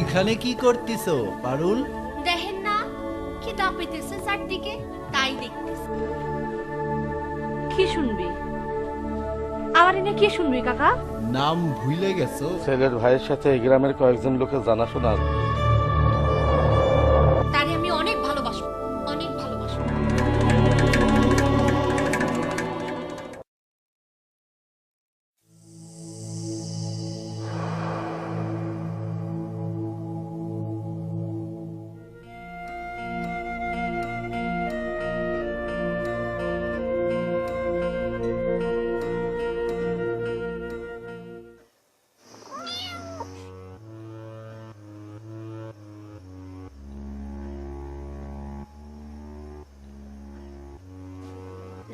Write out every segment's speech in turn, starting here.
এখানে কি করতেছো পারুল? দেখেন না কি দাপিতেছে চারদিকে, তাই দেখতেছি। কি শুনবি? আমার এনে কি শুনবি কাকা? নাম ভুলে গেছো? ছেলের ভাইয়ের সাথে এই গ্রামের কয়েকজন লোকের জানাশোনা। তারে আমি অনেক ভালোবাসবো, অনেক ভালোবাসবো।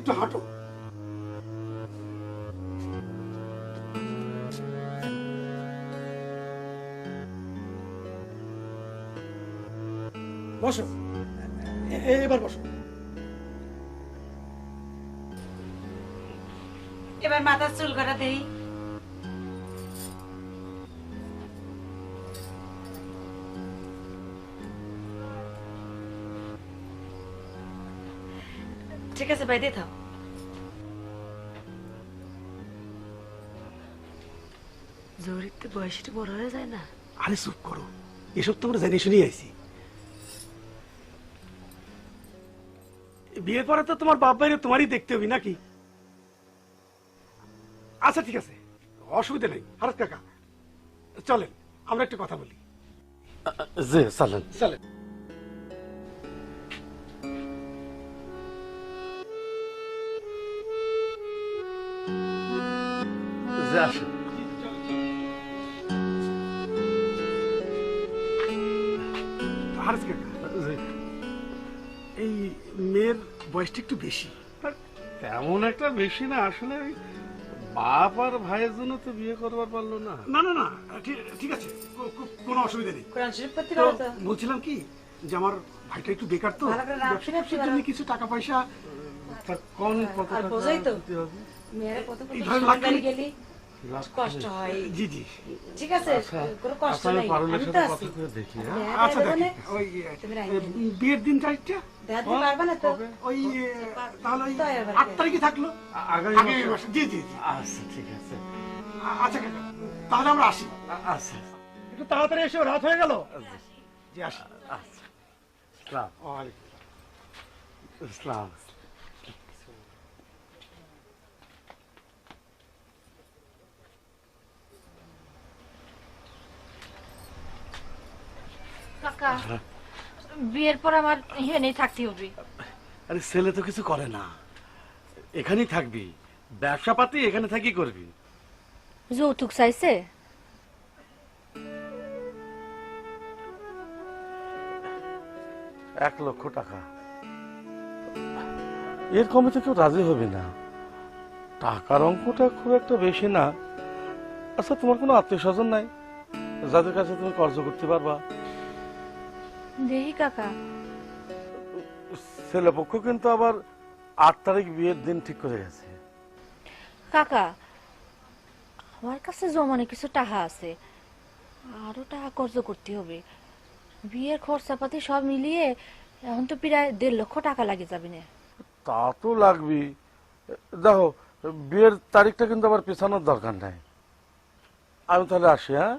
একটু হাঁটো। বসো, এবার বসো। এবার মাথার চুল করা দেই। ঠিক আছে ভাই, দিয়ে থাও। জরিতে বয়সটা বড় হয়ে যায় না? আরে চুপ করো, এসব তো আমরা জেনে শুনেই আইছি। বিয়ের পরে তো তোমার বাপ ভাইরে তোমারই দেখতে হবে নাকি? আচ্ছা ঠিক আছে, অসুবিধা নেই। হারাত কাকা, চলেন আমরা একটু কথা বলি। জি চলেন। চলেন। জি আসেন। হারাত কাকা, এই মেয়ের বয়সটা একটু বেশি। তেমন একটা বেশি না, আসলে ওই বাপ আর ভাইয়ের জন্য তো বিয়ে করবার পারলো না। না না না, ঠিক আছে, কোনো অসুবিধা নেই। কোরআন শরীফ পড়তে তো পারো তো? বলছিলাম কি যে আমার ভাইটা একটু বেকার, তো ভালো করে নাম ব্যবসা শুনে ব্যবসার জন্য কিছু টাকা পয়সা। তা কোন কত আর টাকা বোঝাই তো। দিতে হবে? মেয়েরা কত কত এইভাবে সময় লাখ বাড়ি খানেক- গেলি কষ্ট হয়। জি জি। ঠিক আছে, আচ্ছা, কোনো কষ্ট আচ্ছা, আমি নাই, পারুলের আমি তো সাথে আছি। কথা করে দেখি, হ্যাঁ? হ্যাঁ, আচ্ছা দেবে দেখি, না? ওই তুমি রাখবে। বিয়ের দিন তারিখটা দেখাতে পারবে না তো? ওই তাহলে ওই তো এবার 8 তারিখে থাকলো। আগামী আগামী মাসে? মাসে। জি জি জি। আচ্ছা ঠিক আছে। আচ্ছা কাকা, তাহলে আমরা আসি। আচ্ছা একটু তাড়াতাড়ি এসো, রাত হয়ে গেল। জি আসি। আচ্ছা। ইসলাম ইসলাম। কাকা, বিয়ের পর আমার এখানেই থাকতে হবে। আরে ছেলে তো কিছু করে না, এখানেই থাকবি। ব্যবসা পাতি এখানে থাকি করবি। যৌতুক চাইছে? 1,00,000 টাকা। এর কমে তো কেউ রাজি হবে না। টাকার অঙ্কটা খুব একটা বেশি না। আচ্ছা, তোমার কোনো আত্মীয় স্বজন নাই যাদের কাছে তুমি কর্জ করতে পারবা? দেখি কাকা। ছেলে পক্ষ কিন্তু আবার 8 তারিখ বিয়ের দিন ঠিক করে গেছে। কাকা, আমার কাছে জমানো কিছু টাকা আছে, আরো টাকা খরচ করতে হবে। বিয়ের খরচাপাতি সব মিলিয়ে এখন তো প্রায় 1.5 লক্ষ টাকা লাগে যাবে না? তা তো লাগবি। দেখো, বিয়ের তারিখটা কিন্তু আবার পেছানোর দরকার নাই। আমি তাহলে আসি, হ্যাঁ?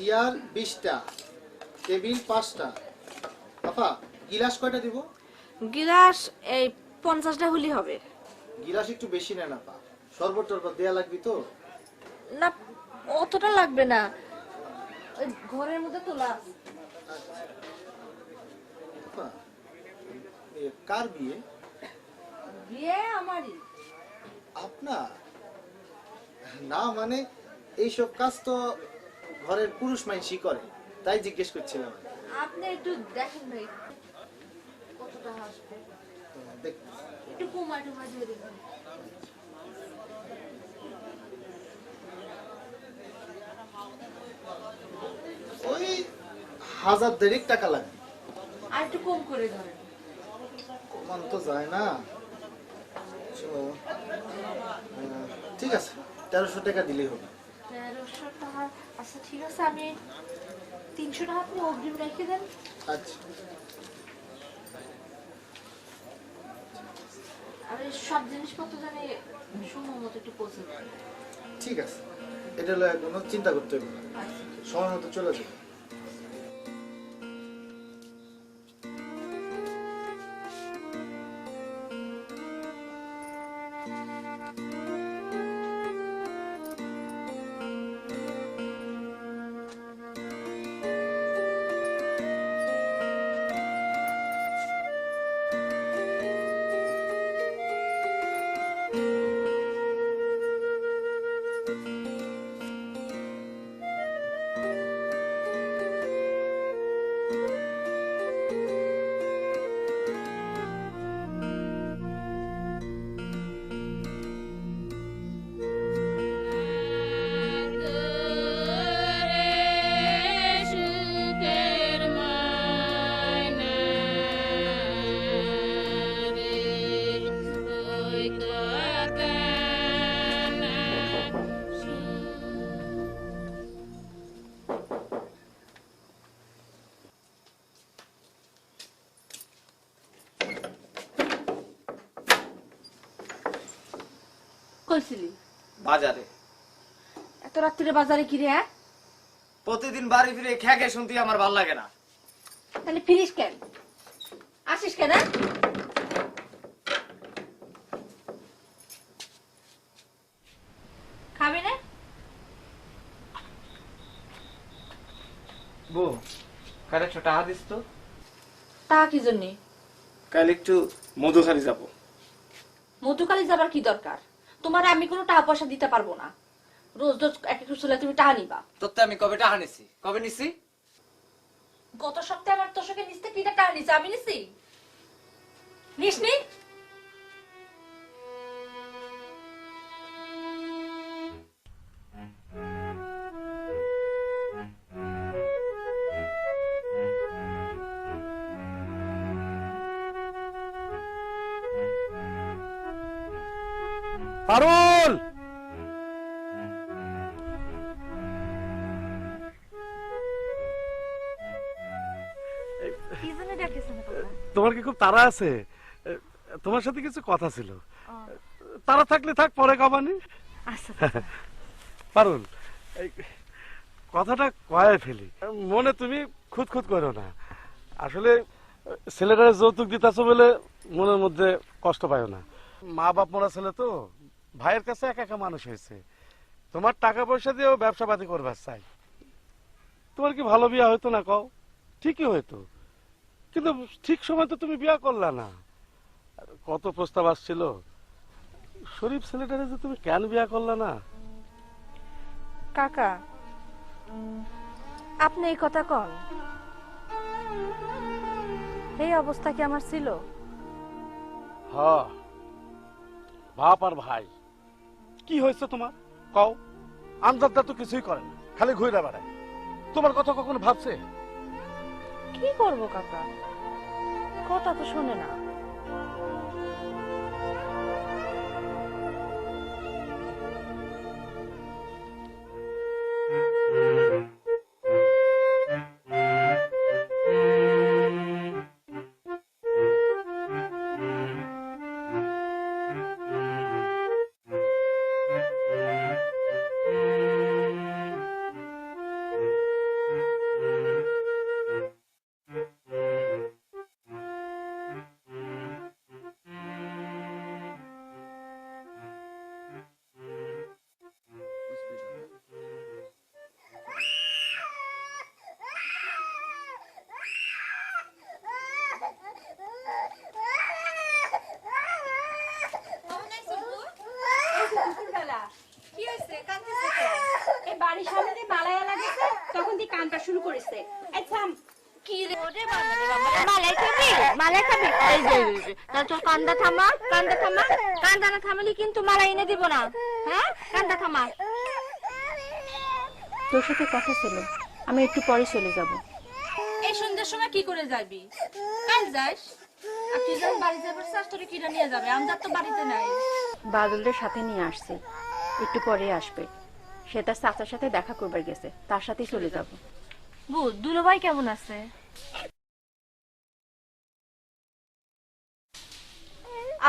চেয়ার 20টা, টেবিল 5টা। আপা গিলাস কয়টা দিব? গিলাস এই 50টা হলি হবে। গিলাস একটু বেশি নেন আপা, শরবত টরবত দেয়া লাগবে তো। না অতটা লাগবে না, ওই ঘরের মধ্যে তোলা আছে। আপা, কার বিয়ে? বিয়ে আমারই। আপনার? না মানে এইসব কাজ তো ঘরের পুরুষ মানুষই করে, তাই জিজ্ঞেস করছিলাম। আপনি একটু দেখেন ভাই কতটা আসবে, দেখ, একটু কমাই টুমাই দিয়ে দেবেন। ওই 1000 টাকা লাগবে। আর একটু কম করে ধরেন। কমান তো যায় না। তো, ঠিক আছে, 1300 টাকা দিলেই হবে। 1300 টাকা? আচ্ছা ঠিক আছে, আমি 300 টাকা আপনি অগ্রিম রেখে দেন। আচ্ছা, আর এই সব জিনিসপত্র জানি সময় মতো একটু পৌঁছে দেন। ঠিক আছে, এটা হলো কোনো চিন্তা করতে হবে না, সময় মতো চলে যাবে। কইছিলি বাজারে এত রাত্রিরে বাজারে কি রে? হ্যাঁ, প্রতিদিন বাড়ি ফিরে খেয়ে শুনতে আমার ভালো লাগে না। তাহলে ফিরিস কেন, আসিস কেন? খাবি না? বউ, কাল একটু টাকা দিস তো। টাকা কি জন্যে? কাল একটু মধুখালি যাবো। মধুকালী যাবার কি দরকার? তোমার আমি কোনো টাকা পয়সা দিতে পারবো না। রোজ রোজ এক একটু চলে তুমি টাকা নিবা। তোরতে আমি কবে টাকা নিছি? কবে নিছি? গত সপ্তাহে আমার তোর সঙ্গে নিচতে কিটা টাকা নিছে, আমি নিছি? নিসনি? পারুল! কি জন্য ডাকতেছেন আপনারা? তোমার কি খুব তাড়া আছে? তোমার সাথে কিছু কথা ছিল। তাড়া থাকলে থাক, পরে কামানি। আচ্ছা পারুল, এই কথাটা কয়ে ফেলি, মনে তুমি খুদ খুদ করো না। আসলে ছেলেটারে যৌতুক দিতেছ বলে মনের মধ্যে কষ্ট পাইও না। মা বাপ মরা ছেলে তো, ভাইয়ের কাছে একা একা মানুষ হয়েছে। তোমার টাকা পয়সা দিয়েও ব্যবসা পাতি করবার চাই। তোমার কি ভালো বিয়া হইতো না? কও, ঠিকই হইতো, কিন্তু ঠিক সময় তো তুমি বিয়া করলা না। কত প্রস্তাব আসছিল, শরীফ ছেলেটারে যে তুমি কেন বিয়া করলা না? কাকা, আপনি এই কথা কন, এই অবস্থা কি আমার ছিল? হ, বাপ আর ভাই। কি হয়েছে তোমার কও? আমজাদা তো কিছুই করে না, খালি ঘুরে বেড়ায়। তোমার কথা কখনো ভাবছে? কি করব কাকা, কথা তো শোনে না। মালাই খাবি? এই যে তাহলে তোর কান্দা থামা, কান্দা থামা, কান্দা না থামালে কিন্তু মালাই এনে দিব না। হ্যাঁ, কান্দা থামা। তোর সাথে কথা ছিল, আমি একটু পরে চলে যাব। এই সন্ধ্যার সময় কি করে যাবি? কাল যাস। আর তুই যখন বাড়ি যাবার চাস তোরে কিনা নিয়ে যাবে? আমজাদ তো বাড়িতে নাই। বাদলের সাথে নিয়ে আসছে, একটু পরে আসবে। সে তার চাচার সাথে দেখা করবার গেছে, তার সাথেই চলে যাব। দুলাভাই কেমন আছে?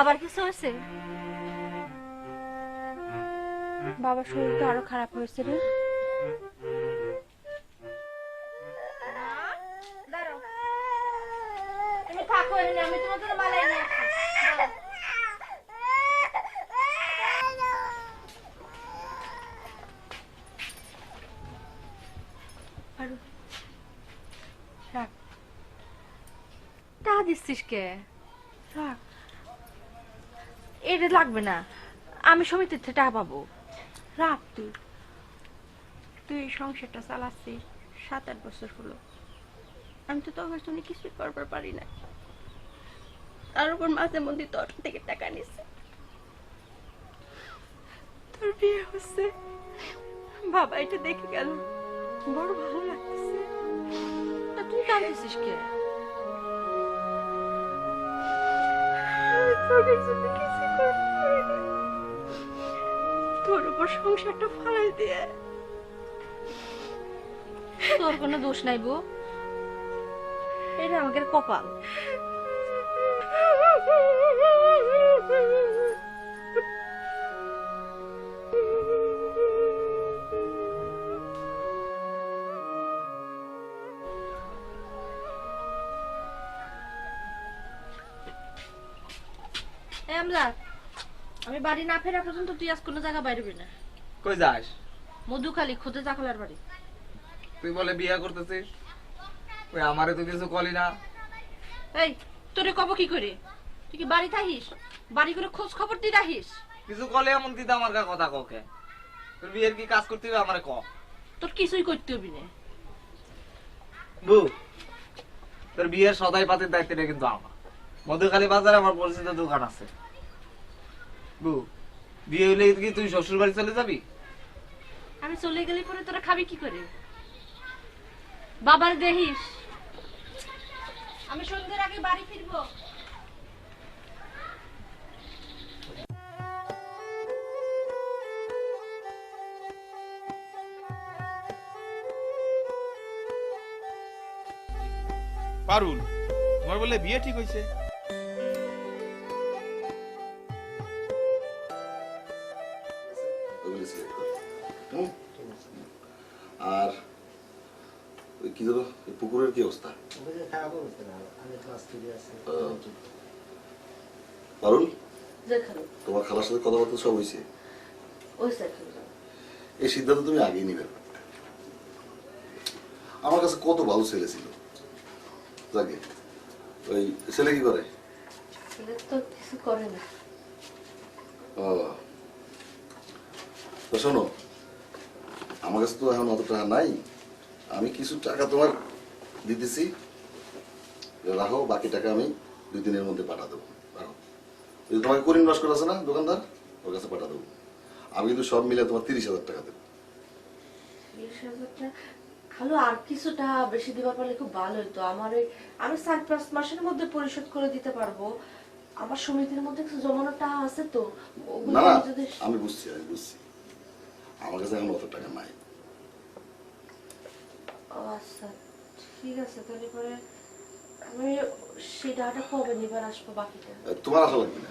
আবার কিছু হয়েছে? বাবার শরীরটা আরো খারাপ হয়েছে রে। তুমি থাকো, আমি তোমার জন্য মালাই নিয়ে আসছি। টাকা দিচ্ছিস কে? এটা লাগবে না, আমি সমিতির থেকে টাকা পাবো। রাখ তুই, তুই এই সংসারটা চালাচ্ছিস 7-8 বছর হলো। আমি তো তোর জন্য কিছুই করবার পারি না। তার উপর মাঝে মধ্যে তোর থেকে টাকা নিচ্ছে। তোর বিয়ে হচ্ছে, বাবা এটা দেখে গেল, বড় ভালো লাগতেছে। তা তুই কাঁদছিস কে? তোদের জন্য কিছু করতে পারি না। তোর উপর সংসারটা ফালাই দিয়ে। তোর কোনো দোষ নাই বউ, এটা আমাদের কপাল। আমি বাড়ি না ফেরা পর্যন্ত তুই আজ কোনো জায়গা বাইরে না। কই যাস? মধুখালী খুদে চাকলার বাড়ি। তুই বলে বিয়ে করতেছিস, ওই আমারে তো কিছু কলি না। এই তোরে কব কি করে? তুই কি বাড়ি থাকিস? বাড়ি করে খোঁজ খবর দিয়ে রাখিস? কিছু কলে এমন দিতে আমার গা কথা ককে। তোর বিয়ের কি কাজ করতে হবে আমারে ক। তোর কিছুই করতে হবি না। বউ, তোর বিয়ের সদাই পাতির দায়িত্বটা কিন্তু আমার। মধুখালী বাজারে আমার পরিচিত দোকান আছে। বউ, বিয়ে হইলে কি তুই শ্বশুর বাড়ি চলে যাবি? আমি চলে গেলে পরে তোরা খাবি কি করে? বাবার দেখিস আমি সন্ধ্যের আগে বাড়ি ফিরবো। পারুল, তোমার বলে বিয়ে ঠিক হয়েছে? আর কি ধরো পুকুরের কি অবস্থা? পারুল, তোমার খালার সাথে কথাবার্তা সব হয়েছে? এই সিদ্ধান্ত তুমি আগেই নিবে। আমার কাছে কত ভালো ছেলে ছিল। যাকে ওই ছেলে কি করে? তো কিছু করে না। তো শোনো, আমার কাছে তো এখন অত টাকা নাই। আমি কিছু টাকা তোমার দিতেছি, রাখো। বাকি টাকা আমি 2 দিনের মধ্যে পাঠা দেবো। রাখো। যদি তোমাকে করিম নস্কর আছে না দোকানদার, ওর কাছে পাঠা দেবো। আমি কিন্তু সব মিলে তোমার 30,000 টাকা দেবো। 30,000 টাকা? খালু আর কিছুটা বেশি দিবার পারলে খুব ভালো হতো। আমার আমি 4-5 মাসের মধ্যে পরিশোধ করে দিতে পারবো। আমার সমিতির মধ্যে কিছু জমানো টাকা আছে তো। না না, আমি বুঝছি। আমার কাছে এখন অত টাকা নাই। আচ্ছা ঠিক আছে, তাহলে পরে আমি সেই টাকাটা কবে নিবার আসবো? বাকিটা তোমার আসা লাগবে না।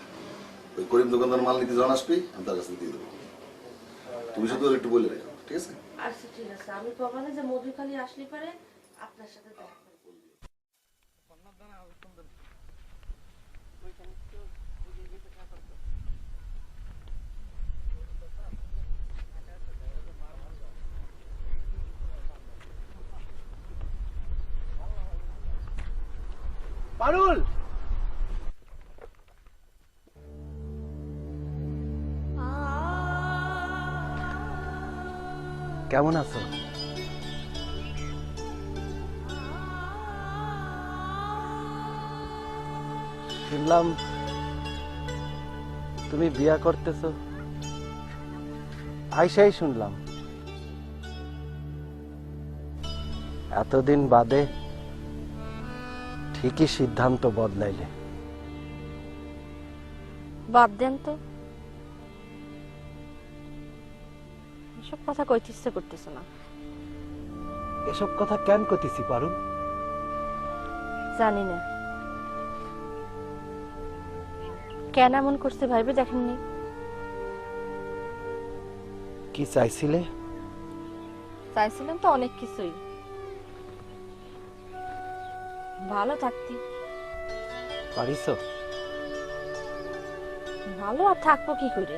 ওই করিম দোকানদার মাল নিতে যখন আসবি আমি তার কাছে দিয়ে দেবো। তুমি শুধু একটু বলে রেখো, ঠিক আছে? আচ্ছা ঠিক আছে, আমি কখনো যে মধুখালী আসলে পরে আপনার সাথে দেখা করবো। পারুল, কেমন আছো? শুনলাম তুমি বিয়া করতেছো। আইসাই শুনলাম। এতদিন বাদে ঠিকই সিদ্ধান্ত বদলাইলে। বাদ দেন তো, এসব কথা কইতে ইচ্ছে করতেছে না। এসব কথা কেন কইতেছি পারুল? জানি না কেন এমন করছে, ভাইবে দেখেননি? কি চাইছিলে? চাইছিলাম তো অনেক কিছুই, ভালো থাকতি। পারিস? ভালো আর থাকবো কি করে?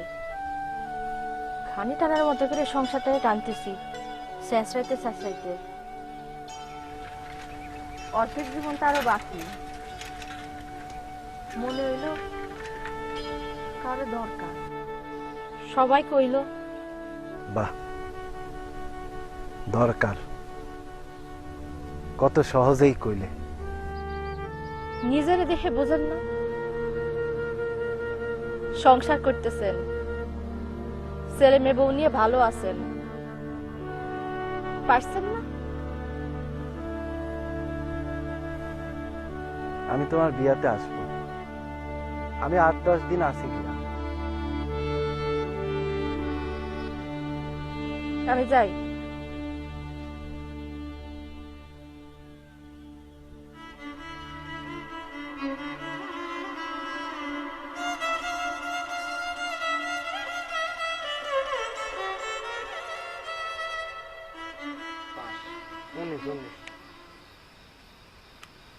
খানি টানার মতো করে সংসারটাকে টানতেছি, চেঁচড়াইতে চেঁচড়াইতে। অর্ধেক জীবনটা আরো বাকি। মনে হইল কারো দরকার, সবাই কইল বাহ, দরকার। কত সহজেই কইলে। নিজের দেখে বোঝেন না? সংসার করতেছেন, ছেলে মেয়ে বউ নিয়ে ভালো আছেন, পারছেন না? আমি তোমার বিয়াতে আসবো। আমি 8-10 দিন আসি গিয়া। আমি যাই।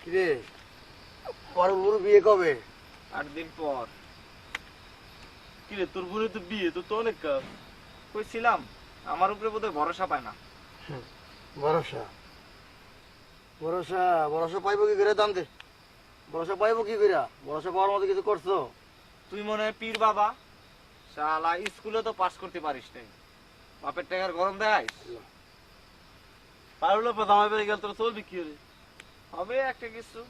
কিরে পারুল বিয়ে কবে? 8 দিন পর। কিরে তোর বোনের তো বিয়ে, তো অনেক কাজ। কইছিলাম আমার উপরে বোধহয় ভরসা পায় না। ভরসা ভরসা ভরসা পাইবো কি করে? দাম দে। ভরসা পাইবো কি করে? ভরসা পাওয়ার মতো কিছু করছো? তুই মনে হয় পীর বাবা, শালা স্কুলে তো পাস করতে পারিস নাই, বাপের টাকার গরম দেয়। পারুল জামাই বাড়ি গেল তোর চলবি কি রে? হবে একটা কিছু।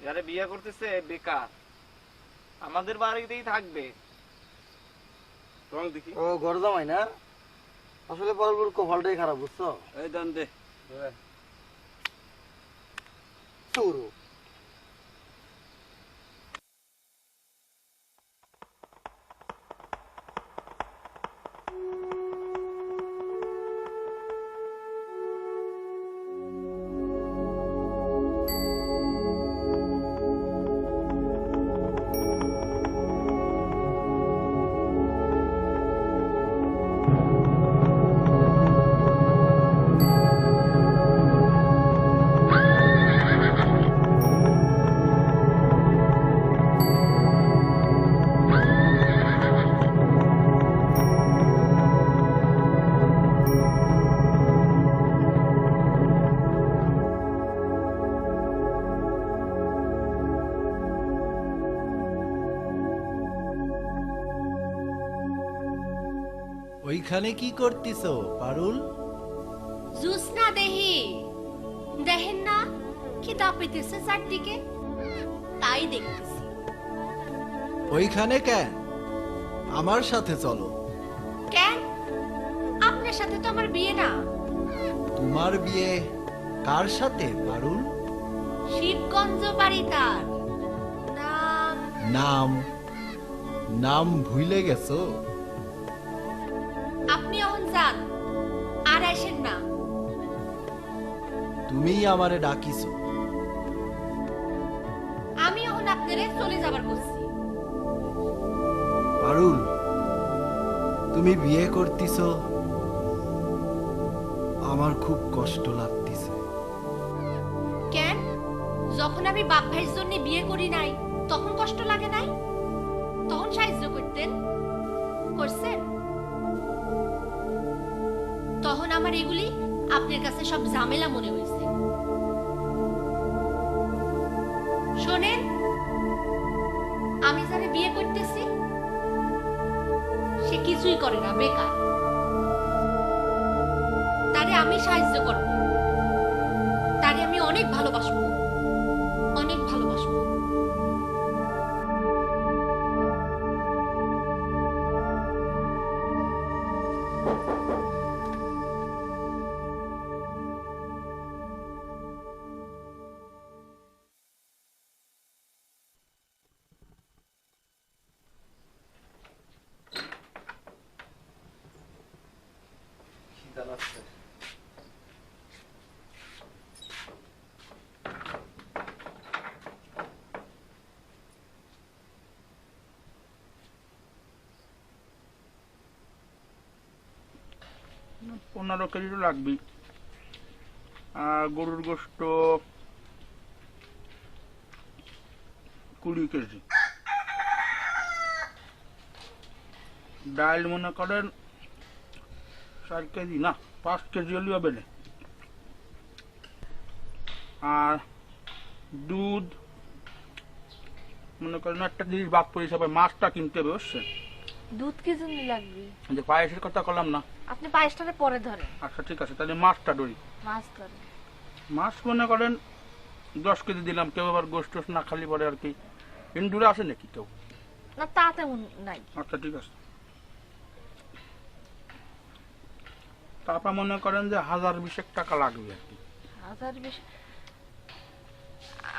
যারা বিয়ে করতেছে বেকার, আমাদের বাড়িতেই থাকবে। তোমাকে দেখি। ও ঘর জামাই না? আসলে পারুল কপালটাই খারাপ, বুঝছো? এই দান দে। শুরু ওইখানে কি করতেছো পারুল? জুস না দেহি, দেখেন না কি দাপিতেছে চারদিকে, তাই দেখতেছি। ওইখানে কেন? আমার সাথে চলো। কেন? আপনার সাথে তো আমার বিয়ে না। তোমার বিয়ে কার সাথে পারুল? শিবগঞ্জ বাড়ি তার। নাম নাম নাম ভুলে গেছো? আপনি এখন যান, আর আসেন না। তুমি আমারে ডাকিছো। আমি এখন আপনারে চলে যাবার করছি। পারুল, তুমি বিয়ে করতেছো, আমার খুব কষ্ট লাগতেছে। কেন? যখন আমি বাপ ভাইয়ের জন্য বিয়ে করি নাই তখন কষ্ট লাগে নাই? তখন সাহায্য করতেন, করছেন? তখন আমার এগুলি আপনার কাছে সব ঝামেলা মনে হয়েছে। শোনেন, আমি যারা বিয়ে করতেছি সে কিছুই করে না, বেকার। তারে আমি সাহায্য করব, তারে আমি অনেক ভালোবাসবো, অনেক ভালোবাসবো। আচ্ছা না, 15 কেজি তো লাগবেই। আর গরুর গোস্ত 20 কেজি। ডাল মনে করেন 4 কেজি, না 5 কেজি হলে হবে না। আর দুধ মনে করেন একটা জিনিস বাদ পড়ে হিসাবে মাছটা কিনতে হবে, বুঝছেন? দুধ কি জন্য লাগবে? যে পায়েসের কথা বললাম না। আপনি পায়েসটারে পরে ধরেন। আচ্ছা ঠিক আছে, তাহলে মাছটা ধরি। মাছ ধরেন। মাছ মনে করেন 10 কেজি দিলাম। কেউ আবার গোস্ত টোস্ট না খালি পরে আর কি। ইন্দুরে আছে নাকি কেউ? না তা তেমন নাই। আচ্ছা ঠিক আছে। তারপর মনে করেন যে 1020 টাকা লাগবে আর কি। 1020?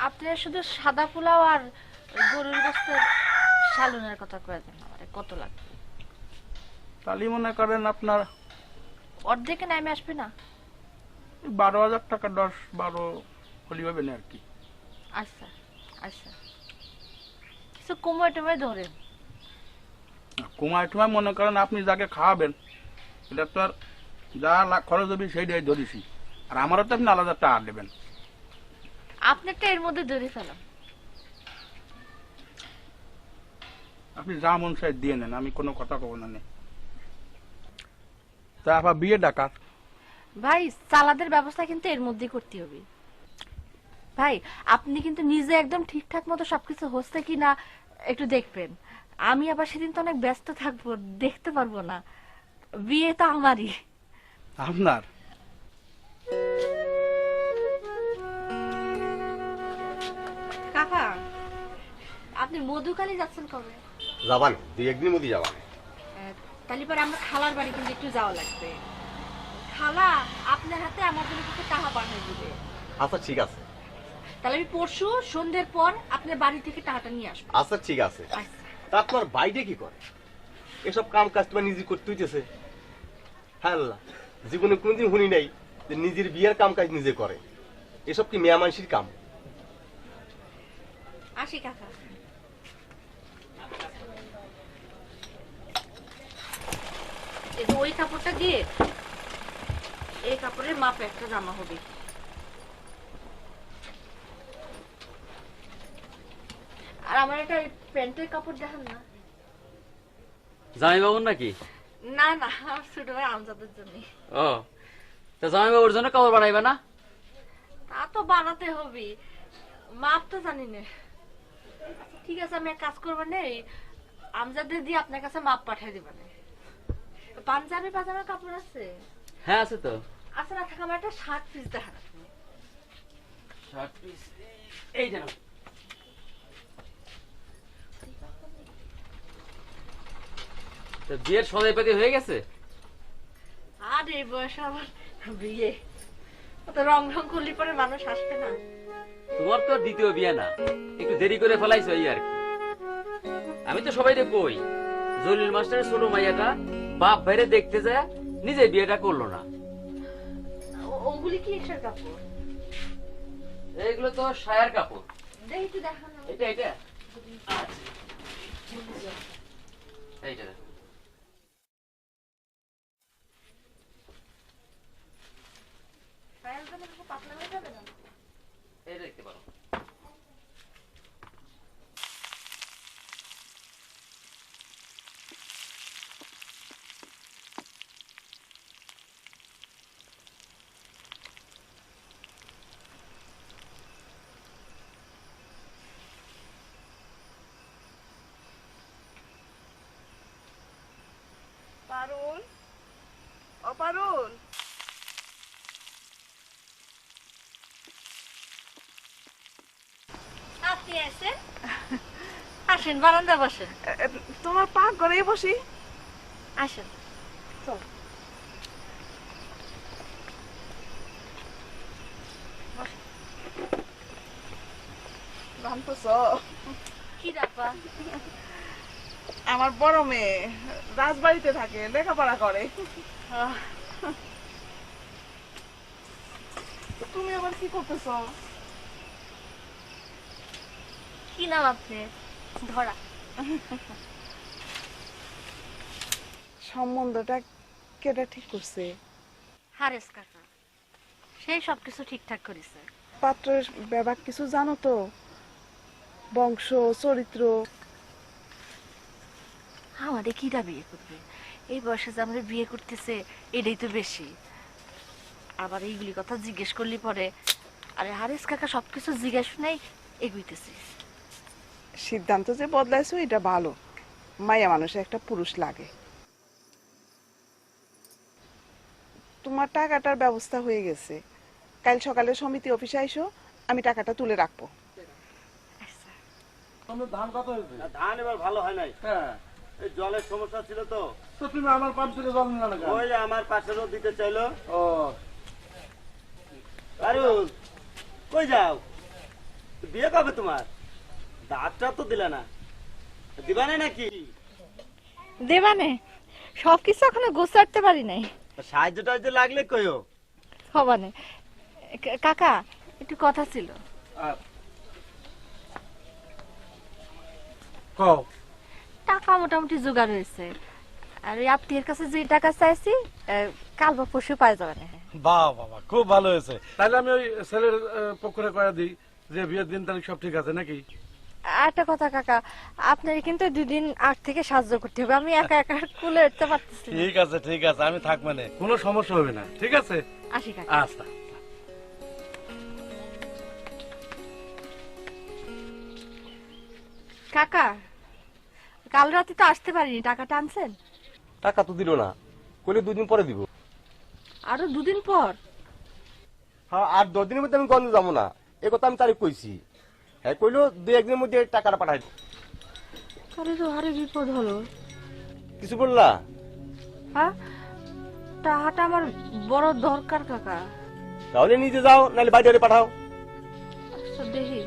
আপনি শুধু সাদা পোলাও আর গরুর গোস্তের সালনের কথা কয়ে দেন আমারে কত লাগবে? তাহলে মনে করেন আপনার অর্ধেকে নামে আসবে না? 12,000 টাকা, 10-12 হলি হবে না আর কি। আচ্ছা আচ্ছা, কিছু কমায় টমায় ধরেন। কুমায় টুমায় মনে করেন আপনি যাকে খাওয়াবেন এটা তো আর যা খরচ হবে সেইটাই ধরেছি। আর আমারও তো আপনি আলাদা টাকা দেবেন। আপনারটা এর মধ্যে ধরে ফেলাম। আপনি যা মন চাই দিয়ে নেন, আমি কোনো কথা কব না। তা আবার বিয়ে ডাকাত ভাই, সালাদের ব্যবস্থা কিন্তু এর মধ্যে করতে হবে। ভাই আপনি কিন্তু নিজে একদম ঠিকঠাক মতো সবকিছু হচ্ছে কিনা একটু দেখবেন। আমি আবার সেদিন তো অনেক ব্যস্ত থাকবো, দেখতে পারবো না। বিয়ে তো আমারই। আপনার? কাকা, আপনি মধুকালী যাচ্ছেন কবে? যাবান 2-1 দিন মধ্যে যাবান। তাহলে পরে আমরা খালার বাড়ি কিন্তু একটু যাওয়া লাগবে। খালা আপনার হাতে আমার জন্য কিছু টাকা পাঠিয়ে দিবে। আচ্ছা ঠিক আছে। তাহলে আমি পরশু সন্ধ্যের পর আপনার বাড়ি থেকে টাকাটা নিয়ে আসবো। আচ্ছা ঠিক আছে। তা আপনার বাইরে কি করে? এসব কাম কাজ তোমার নিজে করতে হইতেছে? হ্যাঁ, জীবনে কোনদিন শুনি নাই যে নিজের বিয়ের কাম কাজ নিজে করে। এসব কি মেয়া মানুষের কাম? আসি কাকা। এই যে ওই কাপড়টা দিয়ে এই কাপড়ের মাপে একটা জামা হবে। আর আমার একটা প্যান্টের কাপড় দেখান না। জামাই বাবুর নাকি? না না, আমার ছোট ভাই আমজাদের জন্য। ও, তা জামাই বাবুর জন্য কাপড় বানাইবে না? তা তো বানাতে হবে, মাপ তো জানি না। ঠিক আছে, আমি এক কাজ করবো না, আমজাদের দিয়ে আপনার কাছে মাপ পাঠিয়ে দিবা না। পাঞ্জাবি পাজামার কাপড় আছে? হ্যাঁ আছে তো। আচ্ছা না থাকা, আমার একটা শার্ট পিস দেখা। শার্ট পিস এই যেন। বিয়ের সদাই পাতি হয়ে গেছে? আর এই বয়সে আবার বিয়ে, তো রং রং করলে পরে মানুষ আসবে না। তোমার তো দ্বিতীয় বিয়ে না, একটু দেরি করে ফেলাইছো এই আর কি। আমি তো সবাই কই জলিল মাস্টারের ছোট মাইয়াটা বাপ ভাইরে দেখতে যায় নিজে বিয়েটা করলো না। ওগুলি কি এসের কাপড়? এইগুলো তো সায়ার কাপড়। দেখি তো দেখান। এটা এটা আচ্ছা, এইটা পাতলা হয়ে যাবে না? এই দেখতে পারো। পারুল, ও পারুল, আপনি আসেন, আসেন বারান্দা বসেন। তোমার পাক ঘরে বসি। আসেন চল। কি ব্যাপার? আমার বড় মেয়ে রাজবাড়িতে থাকে, লেখাপড়া করে। তুমি আবার কি করতেছ? কি নাম আপনার? ধরা। সম্বন্ধটা কেটা ঠিক করছে? হারেস কাকা, সেই সবকিছু ঠিকঠাক করেছে। পাত্রের ব্যাপার কিছু জানো তো? বংশ, চরিত্র? আমাদের কিরা বিয়ে করবে? এই বয়সে যে আমরা বিয়ে করতেছে এটাই তো বেশি। আবার এইগুলি কথা জিজ্ঞেস করলি পরে, আরে হারেস কাকা সবকিছু জিজ্ঞেস শুনেই এগুইতেছি। সিদ্ধান্ত যে বদলাইছো এটা ভালো। মায়া মানুষের একটা পুরুষ লাগে। তোমার টাকাটার ব্যবস্থা হয়ে গেছে। কাল সকালে সমিতি অফিসে আইসো, আমি টাকাটা তুলে রাখবো। ধান কত হয়েছে? ধান এবার ভালো হয় নাই। হ্যাঁ, এই জলের সমস্যা ছিল তো। তো তুমি আমার পাম্প থেকে জল নিলে না কেন? ওই আমার পাশেরও দিতে চাইলো। ও পারুল, কই যাও? বিয়ে কবে তোমার? দাঁতটা তো দিলে না, দিবানে নাকি? দেবানে সবকিছু এখনো গোছাতে পারি নাই। সাহায্য টাহায্য লাগলে কইও। হবানে। কাকা একটু কথা ছিল। কও। টাকা মোটামুটি জোগাড় হয়েছে, আর ওই আপনার কাছে যে টাকা চাইছি কাল বা পরশু পাওয়া যাবে না। বাহ বাবা, খুব ভালো হয়েছে। তাহলে আমি ওই ছেলের পক্ষে কয়া দিই যে বিয়ের দিন তারিখ সব ঠিক আছে নাকি? একটা কথা কাকা, আপনার কিন্তু 2 দিন আগ থেকে সাহায্য করতে হবে। আমি একা একা কুলে উঠতে পারতেছি না। ঠিক আছে ঠিক আছে, আমি থাক মানে, কোনো সমস্যা হবে না। ঠিক আছে, আসি কাকা। আচ্ছা। কাকা কাল রাতে তো আসতে পারিনি, টাকাটা আনছেন? টাকা তো দিল না, কইলে 2 দিন পরে দিব। আরো 2 দিন পর? হ্যাঁ, আর 10 দিনের মধ্যে আমি গঞ্জ যাবো না, এ কথা আমি তারিখ কইছি। হ্যাঁ, কইলো 2-1 দিনের মধ্যে টাকাটা পাঠাই। আরে তো আরে বিপদ হলো। কিছু বললা? হ্যাঁ, টাকাটা আমার বড় দরকার কাকা। তাহলে নিজে যাও, নাহলে বাইরে পাঠাও। আচ্ছা দেখি।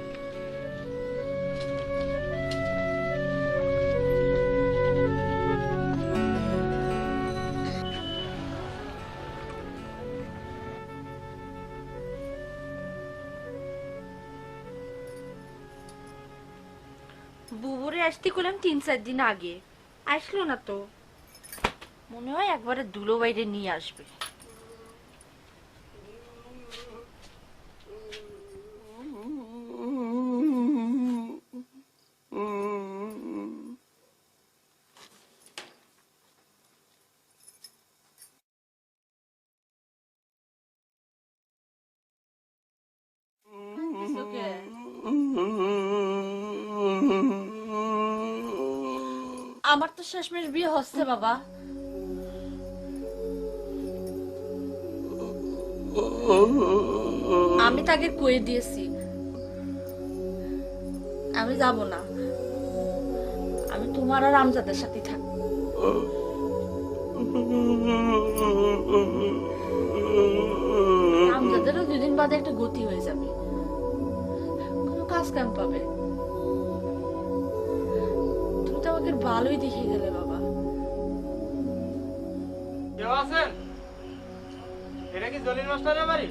বুবুরে আসতে করলাম 3-4 দিন আগে, আসলো না তো। মনে হয় একবারে দুলো বাইরে নিয়ে আসবে। আমার তো শেষমেশ বিয়ে হচ্ছে বাবা। আমি তাকে কয়ে দিয়েছি আমি যাব না, আমি তোমার আর আমজাদের সাথে থাকবো। আমজাদেরও 2 দিন বাদে একটা গতি হয়ে যাবে, কোনো কাজ কাম পাবে। তুমি তো আমাকে ভালোই দেখিয়ে গেলে বাবা। কেউ আছেন? এটা কি জলিল মাস্টারের বাড়ি?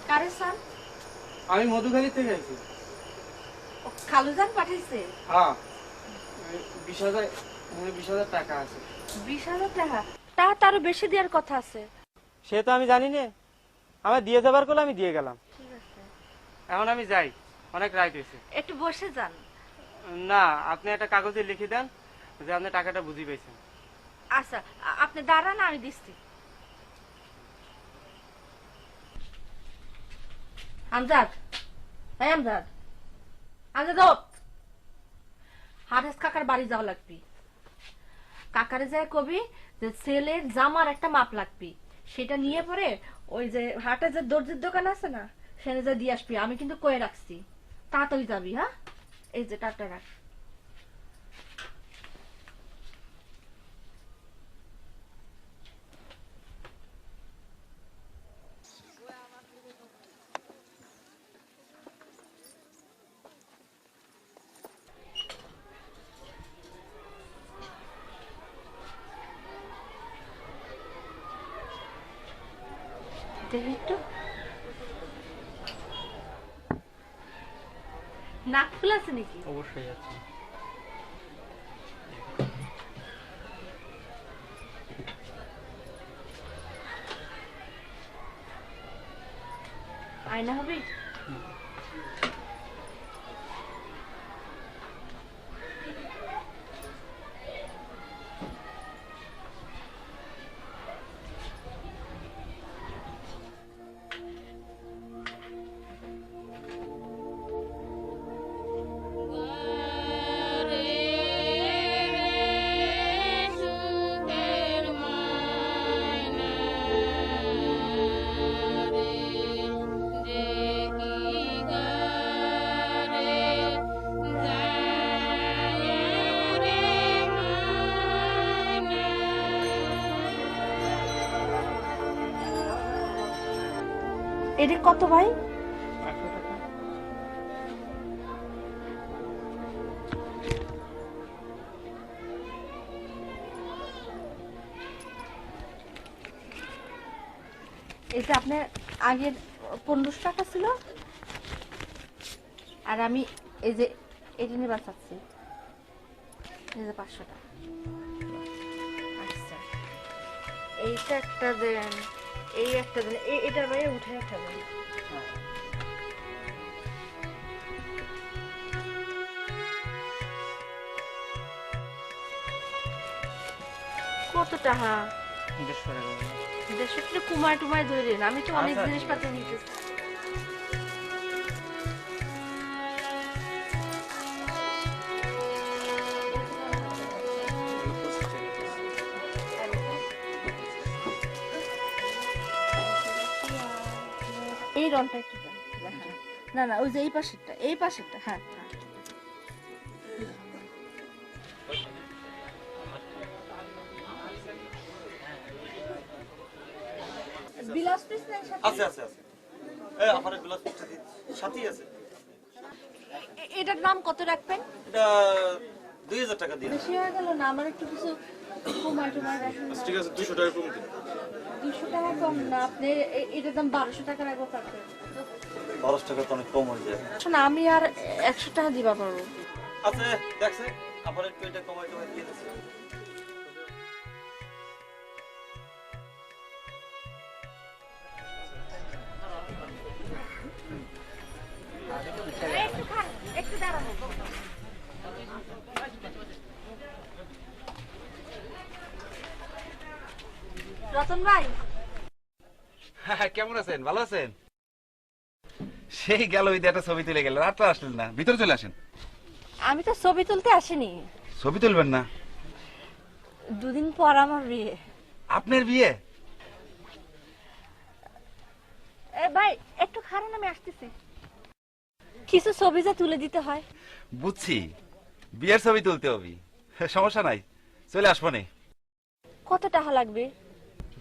কারে সান? আমি মধুখালী থেকে আইছি। খালুজান পাঠাইছে? হ্যাঁ, 20,000 টাকা আছে। 20,000 টাকা? তা তারও বেশি দেওয়ার কথা আছে। সে তো আমি জানি না, আমার দিয়ে যাবার করলে আমি দিয়ে গেলাম। এখন আমি যাই, অনেক রাইট হয়েছে। একটু বসে যান। না, আপনি একটা কাগজে লিখে দেন যে আপনি টাকাটা বুঝি পেয়েছেন। আচ্ছা আপনি দাঁড়ান, আমি দিচ্ছি। আমজাদ, এই আমজাদ, আমজাদ হারেস কাকার বাড়ি যাওয়া লাগবি। কাকারে যায় কবি যে ছেলের জামার একটা মাপ লাগবি, সেটা নিয়ে পরে ওই যে হাটে যে দর্জির দোকান আছে না, সেখানে যা দিয়ে আসবি। আমি কিন্তু কয়ে রাখছি, তাড়াতাড়ি যাবি। হ্যাঁ, এই যে টাটা রাখ। দেখি একটু নাক ফুল আছে নাকি? অবশ্যই আছে। আয়না হবে? এটা কত ভাই? এটা আপনার আগের 1500 টাকা ছিল, আর আমি এই যে এটা নিয়ে বাঁচাচ্ছি, এই যে 500 টাকা। আচ্ছা এইটা একটা দেন, এই একটা দেন, এটার বাইরে উঠে একটা দেন। কত টাকা? 150 টাকা কুমায় টুমায় ধরেন, আমি তো অনেক জিনিসপাতি নিতেছি। এই রংটা একটু দেন। না না, ওই যে এই পাশেরটা, এই পাশেরটা। হ্যাঁ হ্যাঁ, বিলাস পিস নাই সাথে? আছে আছে আছে, এই আমার বিলাস পিসটা সাথেই আছে। এটার দাম কত রাখবেন? এটা 2000 টাকা দিয়ে। বেশি হয়ে গেল না? আমার একটু কিছু কুমায় টুমায় রাখেন। ঠিক আছে, 200 টাকা কম দিন। 200 টাকা কম না, আপনি এটার দাম 1200 টাকা রাখবো। পারবেন? 1200 টাকা তো অনেক কম হয়ে যায়। শোন, আমি আর 100 টাকা দিবা পারবো। আচ্ছা দেখছে, আমার একটু এটা কমাই টমাই দিয়ে দিচ্ছে। একটু দাঁড়ানো। রতন ভাই, কেমন আছেন? ভালো আছেন? সেই গেল ওই একটা ছবি তুলে গেলেন, আর তো আসলেন না। ভিতরে চলে আসেন। আমি তো ছবি তুলতে আসিনি। ছবি তুলবেন না? দুদিন পর আমার বিয়ে। আপনার বিয়ে? এ ভাই একটু খারাপ, আমি আসতেছি। কিছু ছবি যা তুলে দিতে হয়। বুঝছি, বিয়ের ছবি তুলতে হবে, সমস্যা নাই, চলে আসবো নে। কত টাকা লাগবে?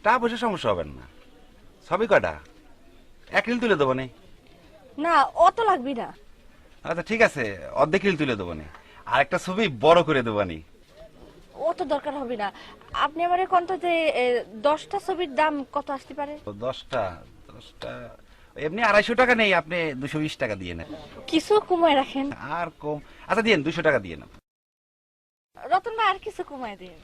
তা বসে সমস্যা হবেন না। ছবি কটা? 1 রিল তুলে দেবো নে। না, অত লাগবে না। আচ্ছা ঠিক আছে, অর্ধেক রিল তুলে দেবো নে, আর একটা ছবি বড় করে দেবো নি। অত দরকার হবে না। আপনি আমারে কোন তো যে 10টা ছবির দাম কত আসতে পারে? 10টা এমনি 250 টাকা নেই, আপনি 220 টাকা দিয়ে নেন। কিছু কমায় রাখেন। আর কম? আচ্ছা দিন, 200 টাকা দিয়ে নেন। রতন ভাই আর কিছু কমায় দিন।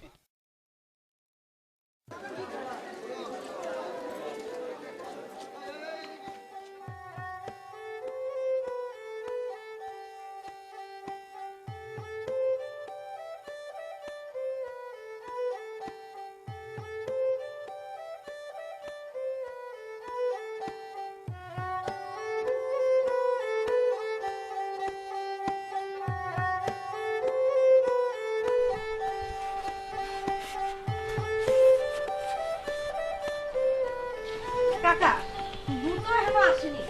কাকা, ভূত এখনো আসেনি।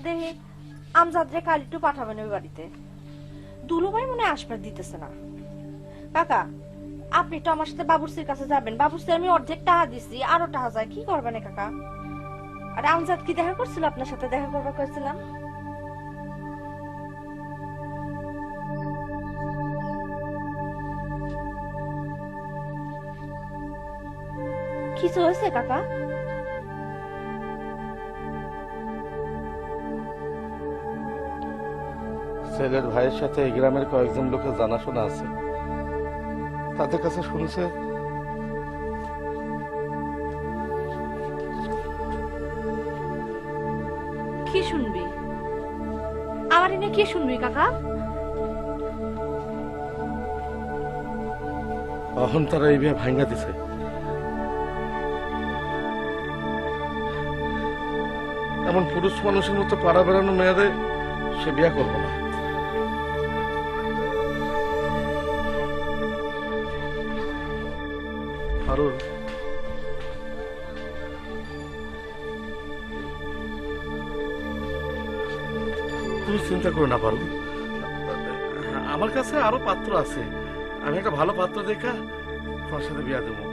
দেখি আমজাদরে কাল একটু পাঠাবেন ওই বাড়িতে। দুলুভাই মনে আসবার দিতেছে না। কাকা, আপনি তো আমার সাথে বাবুর্চির কাছে যাবেন। বাবুর্চি আমি অর্ধেক টাকা দিছি, আরো টাকা যায়, কি করবেন কাকা? আর আমজাদ কি দেখা করছিল? আপনার সাথে দেখা করবার করেছিলাম। কিছু হয়েছে কাকা? ছেলের ভাইয়ের সাথে এই গ্রামের কয়েকজন লোকের জানাশোনা আছে, তাদের কাছে শুনছে কি শুনবি? আমার এনে কি শুনবি কাকা? অহন তারা এই বিয়ে ভাঙ্গা দিছে। এমন পুরুষ মানুষের মতো পাড়া বেড়ানো মেয়েদের সে বিয়ে করবো না। ফারুল, তুমি চিন্তা করো না পারুল, আমার কাছে আরো পাত্র আছে। আমি একটা ভালো পাত্র দেখা তোমার সাথে বিয়া দেবো।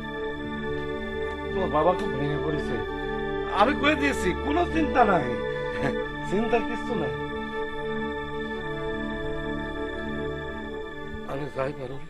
তোমার বাবা খুব ভেঙে পড়েছে, আমি কয়ে দিয়েছি, কোনো চিন্তা নাই, চিন্তার কিছু নাই। আমি যাই পারুল।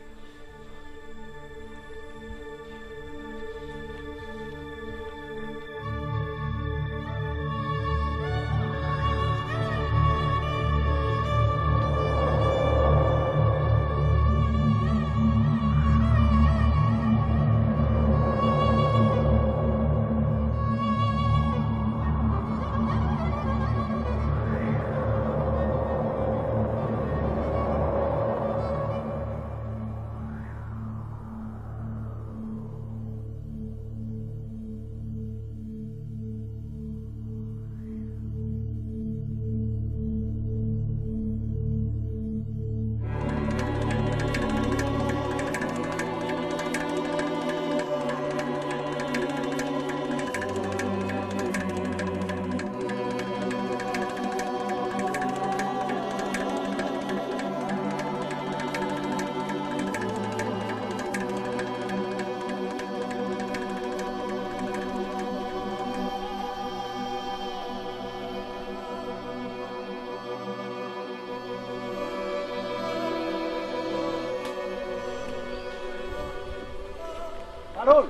পারুল,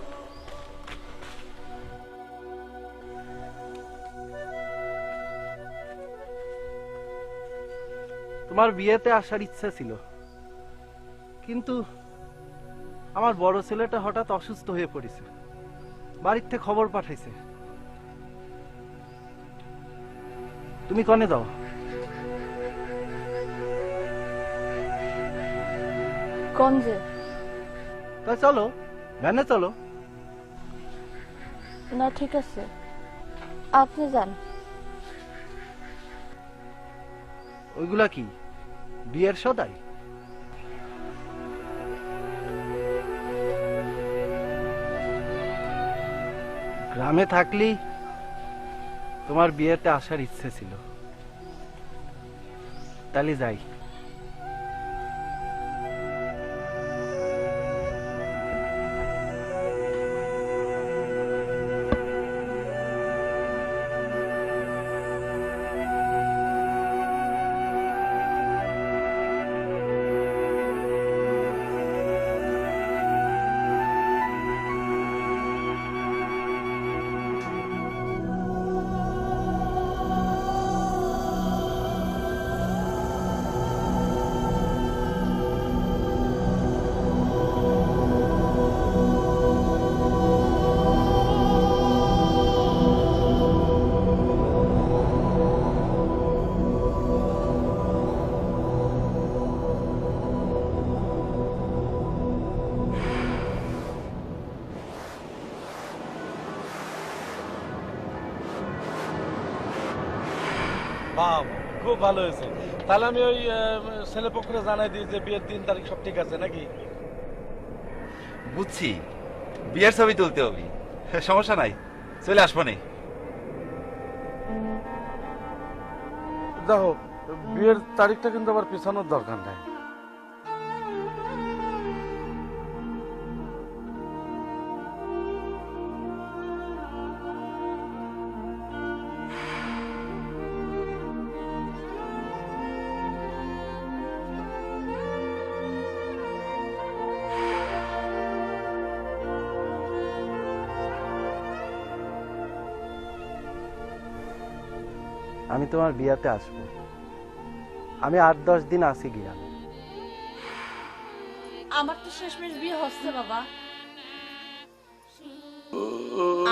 তোমার বিয়েতে আসার ইচ্ছা ছিল, কিন্তু আমার বড় ছেলেটা হঠাৎ অসুস্থ হয়ে পড়েছে, বাড়ির থেকে খবর পাঠাইছে। তুমি কনে যাও? গঞ্জে। তা চলো, ভ্যানে চলো। না ঠিক আছে, আপনি যান। ওইগুলা কি বিয়ের সদাই? গ্রামে থাকলেই তোমার বিয়েতে আসার ইচ্ছে ছিল, তাহলে যাই। বাহ, খুব ভালো হয়েছে। তাহলে আমি ওই ছেলে পক্ষে জানাই দিই যে বিয়ের 3 তারিখ সব ঠিক আছে নাকি? বুঝছি, বিয়ের ছবি তুলতে হবে, সমস্যা নাই, চলে আসবো নি। দেখো, বিয়ের তারিখটা কিন্তু আবার পিছানোর দরকার নাই। আমি তোমার বিয়াতে আসব। আমি 8-10 দিন আছি গ্রামে। আমার তো শেষমেশ বিয়ে হচ্ছে বাবা।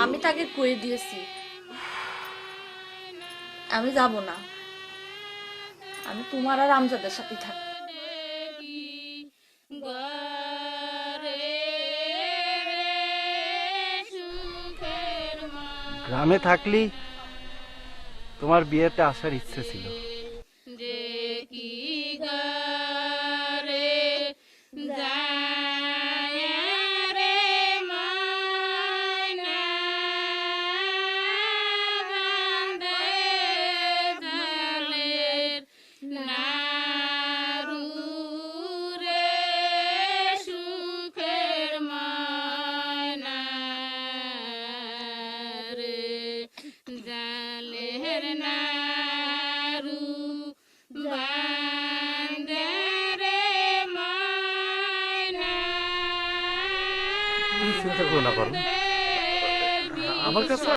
আমি তাকে কয়ে দিয়েছি আমি যাব না, আমি তোমার আর আমজাদের সাথে থাকবো। গ্রামে থাকলেই তোমার বিয়েতে আসার ইচ্ছে ছিল। চিন্তা করো না, পারুল। আমার কাছে